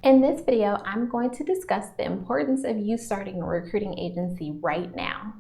In this video, I'm going to discuss the importance of you starting a recruiting agency right now.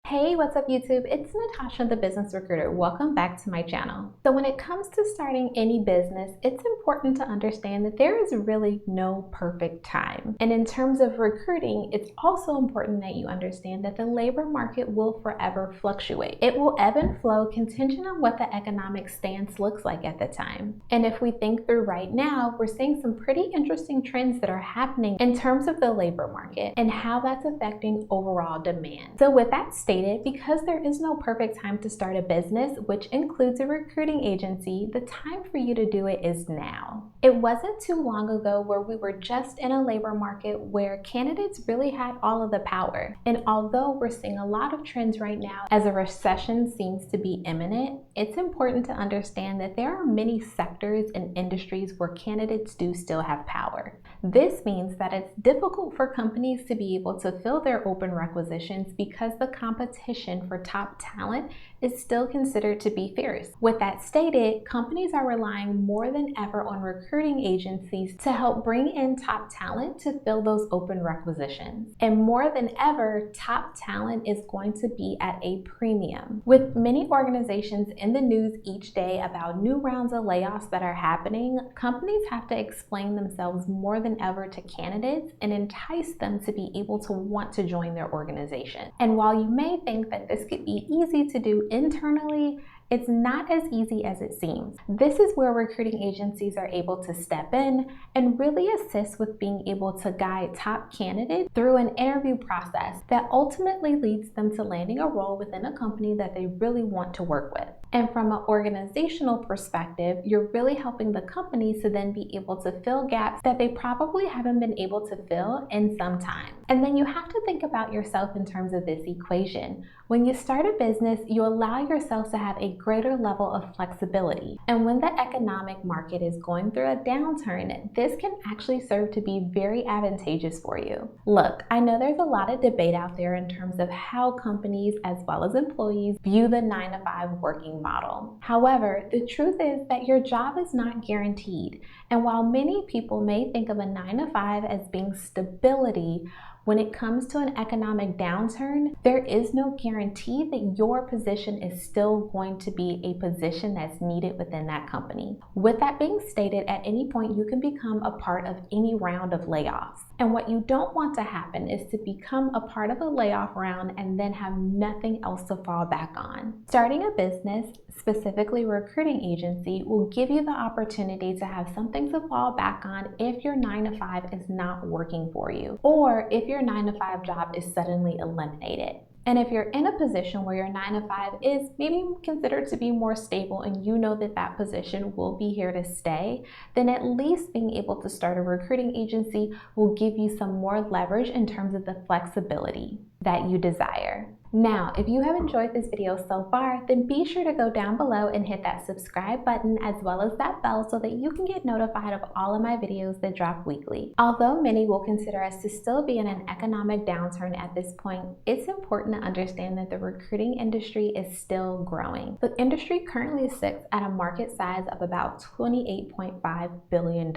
Hey, what's up YouTube? It's Natasha, the business recruiter. Welcome back to my channel. So when it comes to starting any business, it's important to understand that there is really no perfect time. And in terms of recruiting, it's also important that you understand that the labor market will forever fluctuate. It will ebb and flow contingent on what the economic stance looks like at the time. And if we think through right now, we're seeing some pretty interesting trends that are happening in terms of the labor market and how that's affecting overall demand. So with that stated, because there is no perfect time to start a business, which includes a recruiting agency, the time for you to do it is now. It wasn't too long ago where we were just in a labor market where candidates really had all of the power. And although we're seeing a lot of trends right now as a recession seems to be imminent, it's important to understand that there are many sectors and industries where candidates do still have power. This means that it's difficult for companies to be able to fill their open requisitions because the competition for top talent is still considered to be fierce. With that stated, companies are relying more than ever on recruiting agencies to help bring in top talent to fill those open requisitions. And more than ever, top talent is going to be at a premium. With many organizations in the news each day about new rounds of layoffs that are happening, companies have to explain themselves more than ever to candidates and entice them to be able to want to join their organization. And while you may think that this could be easy to do internally, it's not as easy as it seems. This is where recruiting agencies are able to step in and really assist with being able to guide top candidates through an interview process that ultimately leads them to landing a role within a company that they really want to work with. And from an organizational perspective, you're really helping the companies to then be able to fill gaps that they probably haven't been able to fill in some time. And then you have to think about yourself in terms of this equation. When you start a business, you allow yourself to have a greater level of flexibility. And when the economic market is going through a downturn, this can actually serve to be very advantageous for you. Look, I know there's a lot of debate out there in terms of how companies as well as employees view the 9-to-5 working model. However, the truth is that your job is not guaranteed. And while many people may think of a 9-to-5 as being stability, when it comes to an economic downturn, there is no guarantee that your position is still going to be a position that's needed within that company. With that being stated, at any point you can become a part of any round of layoffs. And what you don't want to happen is to become a part of a layoff round and then have nothing else to fall back on. Starting a business, specifically a recruiting agency, will give you the opportunity to have something to fall back on if your 9-to-5 is not working for you, or if your 9-to-5 job is suddenly eliminated. And if you're in a position where your 9-to-5 is maybe considered to be more stable and you know that that position will be here to stay, then at least being able to start a recruiting agency will give you some more leverage in terms of the flexibility that you desire. Now, if you have enjoyed this video so far, then be sure to go down below and hit that subscribe button as well as that bell so that you can get notified of all of my videos that drop weekly. Although many will consider us to still be in an economic downturn at this point, it's important to understand that the recruiting industry is still growing. The industry currently sits at a market size of about $28.5 billion,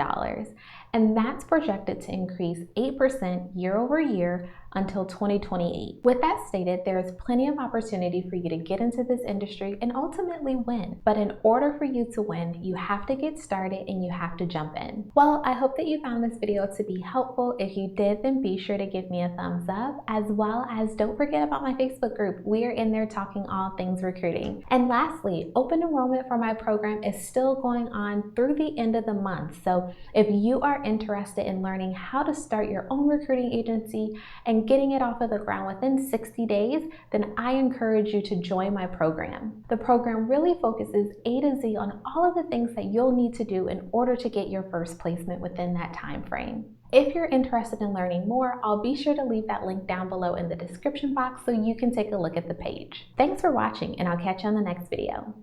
and that's projected to increase 8% year over year until 2028. With that stated, there is plenty of opportunity for you to get into this industry and ultimately win. But in order for you to win, you have to get started and you have to jump in. Well, I hope that you found this video to be helpful. If you did, then be sure to give me a thumbs up, as well as don't forget about my Facebook group. We are in there talking all things recruiting. And lastly, open enrollment for my program is still going on through the end of the month. So if you are interested in learning how to start your own recruiting agency and getting it off of the ground within 60 days, then I encourage you to join my program. The program really focuses A to Z on all of the things that you'll need to do in order to get your first placement within that time frame. If you're interested in learning more, I'll be sure to leave that link down below in the description box so you can take a look at the page. Thanks for watching, and I'll catch you on the next video.